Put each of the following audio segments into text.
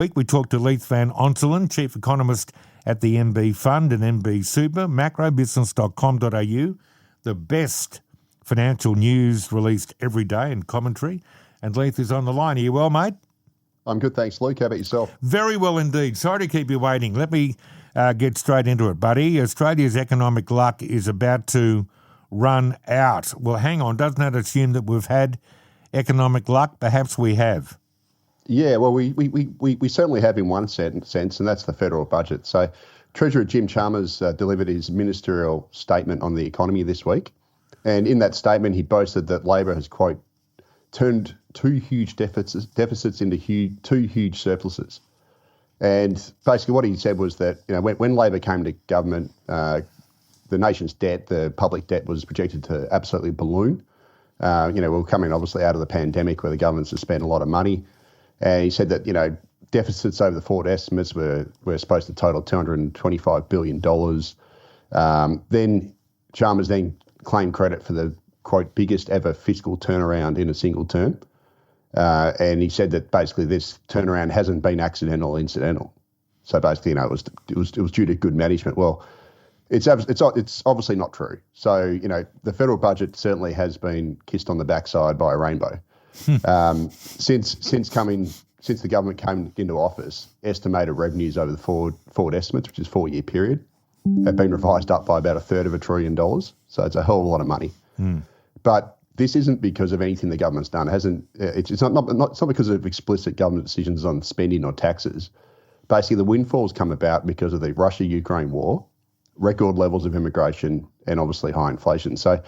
Week we talked to Leith Van Onselen, Chief Economist at the MB Fund and MB Super, macrobusiness.com.au, the best financial news released every day and commentary. And Leith is on the line. Are you well, mate? I'm good, thanks, Luke. How about yourself? Very well indeed. Sorry to keep you waiting. Let me get straight into it, buddy. Australia's economic luck is about to run out. Well, hang on. Doesn't that assume that we've had economic luck? Perhaps we have. Yeah, well, we certainly have in one sense, and that's the federal budget. So Treasurer Jim Chalmers delivered his ministerial statement on the economy this week. And in that statement, he boasted that Labor has, quote, turned two huge deficits into two huge surpluses. And basically what he said was that, you know, when Labor came to government, the nation's debt, the public debt, was projected to absolutely balloon. We're coming obviously out of the pandemic where the government's has spent a lot of money. And he said that, you know, deficits over the forward estimates were supposed to total $225 billion. Then Chalmers then claimed credit for the, quote, biggest ever fiscal turnaround in a single term. And he said that basically this turnaround hasn't been accidental or incidental. So basically, you know, it was due to good management. Well, it's obviously not true. So, you know, the federal budget certainly has been kissed on the backside by a rainbow. Since the government came into office, estimated revenues over the forward estimates, which is a 4-year period, have been revised up by about $1/3 trillion. So it's a hell of a lot of money. But this isn't because of anything the government's done. It's not because of explicit government decisions on spending or taxes. Basically, the windfalls come about because of the Russia-Ukraine war, record levels of immigration, and obviously high inflation. So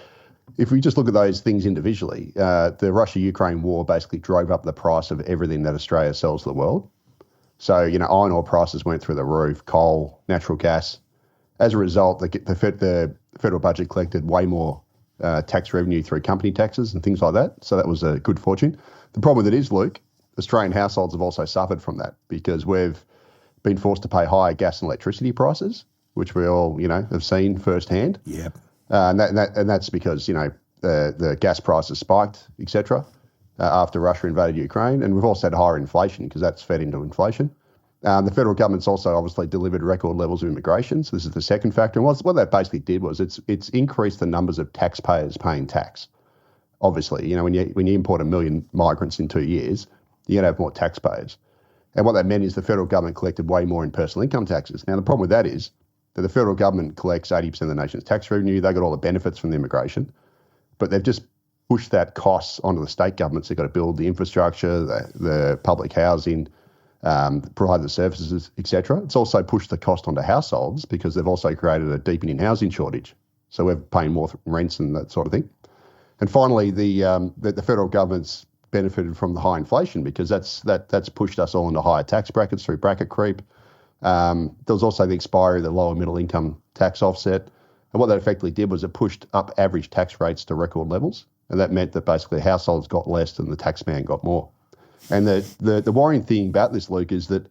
if we just look at those things individually, the Russia-Ukraine war basically drove up the price of everything that Australia sells to the world. So, you know, iron ore prices went through the roof, coal, natural gas. As a result, the federal budget collected way more tax revenue through company taxes and things like that. So that was a good fortune. The problem with it is, Luke, Australian households have also suffered from that because we've been forced to pay higher gas and electricity prices, which we all, you know, have seen firsthand. Yep. And that's because, you know, the gas prices spiked, etc., after Russia invaded Ukraine. And we've also had higher inflation because that's fed into inflation. The federal government's also obviously delivered record levels of immigration. So this is the second factor. And what that basically did was it's increased the numbers of taxpayers paying tax. Obviously, you know, when you import 1 million migrants in 2 years, you're going to have more taxpayers. And what that meant is the federal government collected way more in personal income taxes. Now, the problem with that is that the federal government collects 80% of the nation's tax revenue. They got all the benefits from the immigration, but they've just pushed that costs onto the state governments. They've got to build the infrastructure, the public housing, provide the services, etc. It's also pushed the cost onto households because they've also created a deepening housing shortage. So we're paying more rents and that sort of thing. And finally, the federal government's benefited from the high inflation because that's pushed us all into higher tax brackets through bracket creep. There was also the expiry of the lower middle income tax offset. And what that effectively did was it pushed up average tax rates to record levels. And that meant that basically households got less and the taxman got more. And the worrying thing about this, Luke, is that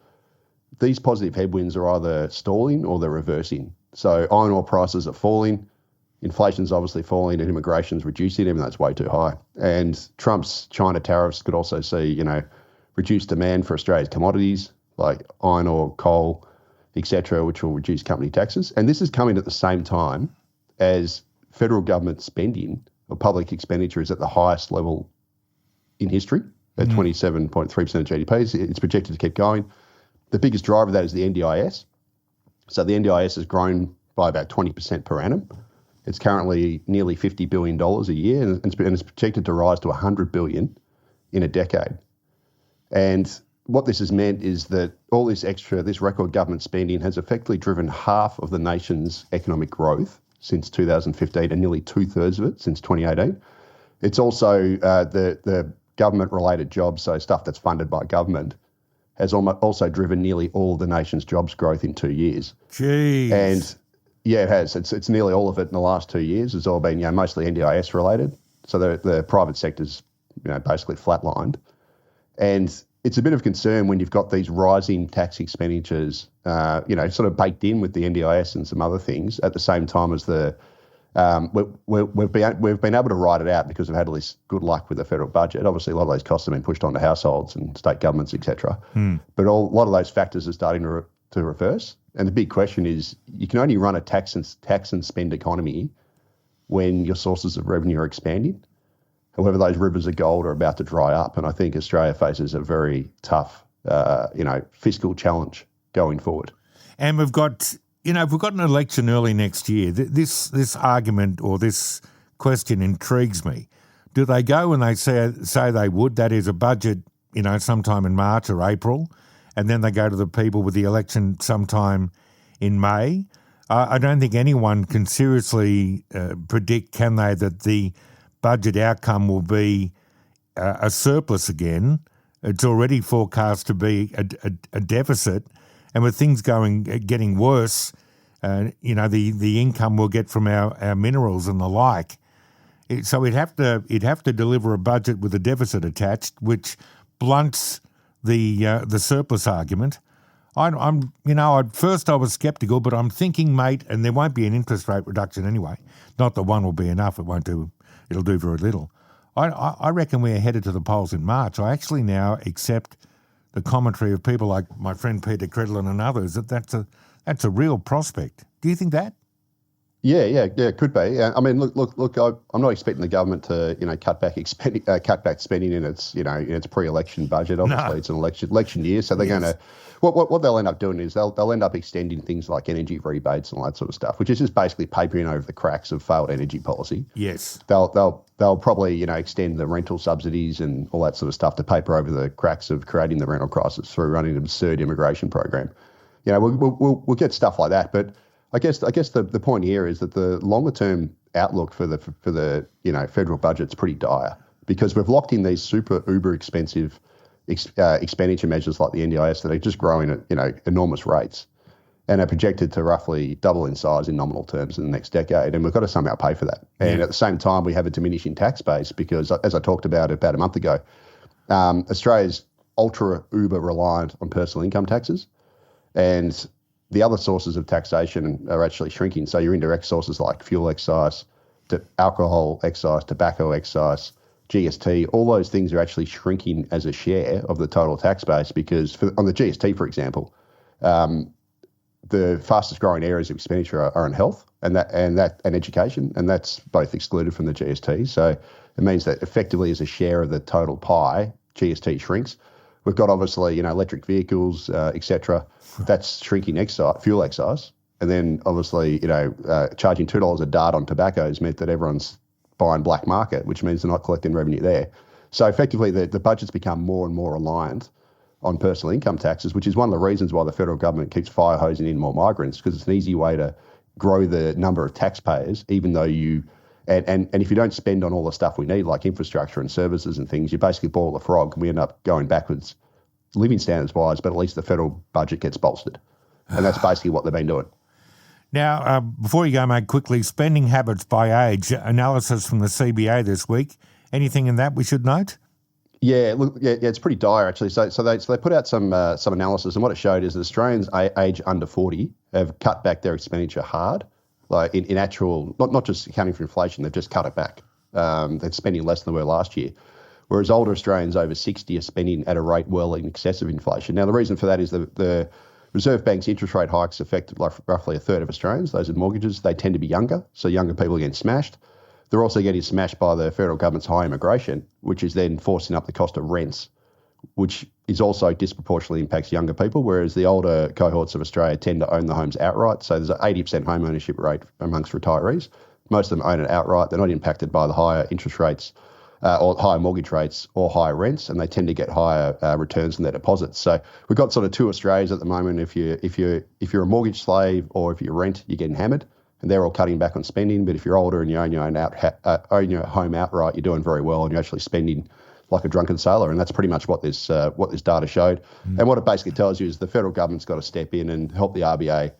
these positive headwinds are either stalling or they're reversing. So iron ore prices are falling, inflation's obviously falling, and immigration's reducing, even though it's way too high. And Trump's China tariffs could also see, you know, reduced demand for Australia's commodities like iron ore, coal, etc., which will reduce company taxes. And this is coming at the same time as federal government spending or public expenditure is at the highest level in history at 27.3% of GDP. It's projected to keep going. The biggest driver of that is the NDIS. So the NDIS has grown by about 20% per annum. It's currently nearly $50 billion a year, and it's projected to rise to $100 billion in a decade. And what this has meant is that all this record government spending has effectively driven half of the nation's economic growth since 2015 and nearly 2/3 of it since 2018. It's also the government-related jobs, so stuff that's funded by government, has also driven nearly all of the nation's jobs growth in 2 years. Jeez. And yeah, it has. It's nearly all of it in the last 2 years. It's all been, you know, mostly NDIS related. So the private sector's, you know, basically flatlined. And it's a bit of concern when you've got these rising tax expenditures, you know, sort of baked in with the NDIS and some other things at the same time as the We've been able to ride it out because we've had all this good luck with the federal budget. Obviously, a lot of those costs have been pushed onto households and state governments, etc. But a lot of those factors are starting to reverse. And the big question is, you can only run a tax and spend economy when your sources of revenue are expanding. However, those rivers of gold are about to dry up, and I think Australia faces a very tough, fiscal challenge going forward. And we've got, if we've got an election early next year, this argument or this question intrigues me. Do they go and they say they would, that is a budget, sometime in March or April, and then they go to the people with the election sometime in May? I don't think anyone can seriously predict, can they, that the budget outcome will be a surplus again. It's already forecast to be a deficit, and with things getting worse, the income we'll get from our minerals and the like. So it'd have to deliver a budget with a deficit attached, which blunts the surplus argument. At first I was sceptical, but I'm thinking, mate, and there won't be an interest rate reduction anyway. Not that one will be enough; it'll do very little. I reckon we're headed to the polls in March. I actually now accept the commentary of people like my friend Peter Credlin and others that's a real prospect. Do you think that? Yeah, it could be. I mean, look. I'm not expecting the government to, cut back spending in its pre-election budget. Obviously, It's an election year, so they're going to. What they'll end up doing is they'll end up extending things like energy rebates and all that sort of stuff, which is just basically papering over the cracks of failed energy policy. Yes. They'll probably extend the rental subsidies and all that sort of stuff to paper over the cracks of creating the rental crisis through running an absurd immigration program. We'll get stuff like that, but I guess the point here is that the longer term outlook for the federal budget's pretty dire, because we've locked in these super uber expensive expenditure measures like the NDIS that are just growing at enormous rates and are projected to roughly double in size in nominal terms in the next decade, and we've got to somehow pay for that. Yeah. And at the same time, we have a diminishing tax base because, as I talked about a month ago, Australia's ultra uber reliant on personal income taxes, and the other sources of taxation are actually shrinking. So your indirect sources like fuel excise, alcohol excise, tobacco excise, GST, all those things are actually shrinking as a share of the total tax base because on the GST, for example, the fastest growing areas of expenditure are in health and education, and that's both excluded from the GST. So it means that effectively as a share of the total pie, GST shrinks. We've got obviously, electric vehicles, etc. That's shrinking fuel excise. And then obviously, charging $2 a dart on tobacco has meant that everyone's buying black market, which means they're not collecting revenue there. So effectively, the budget's become more and more reliant on personal income taxes, which is one of the reasons why the federal government keeps fire hosing in more migrants, because it's an easy way to grow the number of taxpayers, even though and if you don't spend on all the stuff we need, like infrastructure and services and things, you basically boil the frog and we end up going backwards living standards wise, but at least the federal budget gets bolstered. And that's basically what they've been doing. Now, before you go, mate, quickly, spending habits by age, analysis from the CBA this week. Anything in that we should note? Yeah, look, it's pretty dire actually. So they put out some analysis, and what it showed is that Australians age under 40 have cut back their expenditure hard, like in actual, not just accounting for inflation, they've just cut it back. They're spending less than they were last year. Whereas older Australians over 60 are spending at a rate well in excess of inflation. Now, the reason for that is the Reserve Bank's interest rate hikes affected roughly a third of Australians. Those with mortgages, they tend to be younger, so younger people are getting smashed. They're also getting smashed by the federal government's high immigration, which is then forcing up the cost of rents, which is also disproportionately impacts younger people, whereas the older cohorts of Australia tend to own the homes outright. So there's an 80% home ownership rate amongst retirees. Most of them own it outright. They're not impacted by the higher interest rates or higher mortgage rates or higher rents, and they tend to get higher returns on their deposits. So we've got sort of two Australias at the moment. If you're a mortgage slave or if you rent, you're getting hammered, and they're all cutting back on spending. But if you're older and you own your home outright, you're doing very well, and you're actually spending like a drunken sailor. And that's pretty much what this data showed. And what it basically tells you is the federal government's got to step in and help the RBA,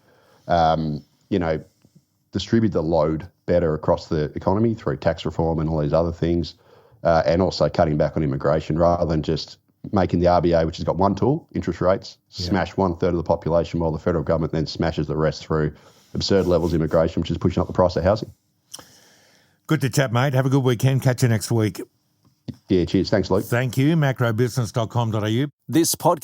distribute the load better across the economy through tax reform and all these other things. And also cutting back on immigration rather than just making the RBA, which has got one tool, interest rates, smash 1/3 of the population while the federal government then smashes the rest through absurd levels of immigration, which is pushing up the price of housing. Good to chat, mate. Have a good weekend. Catch you next week. Yeah, cheers. Thanks, Luke. Thank you. Macrobusiness.com.au. This podcast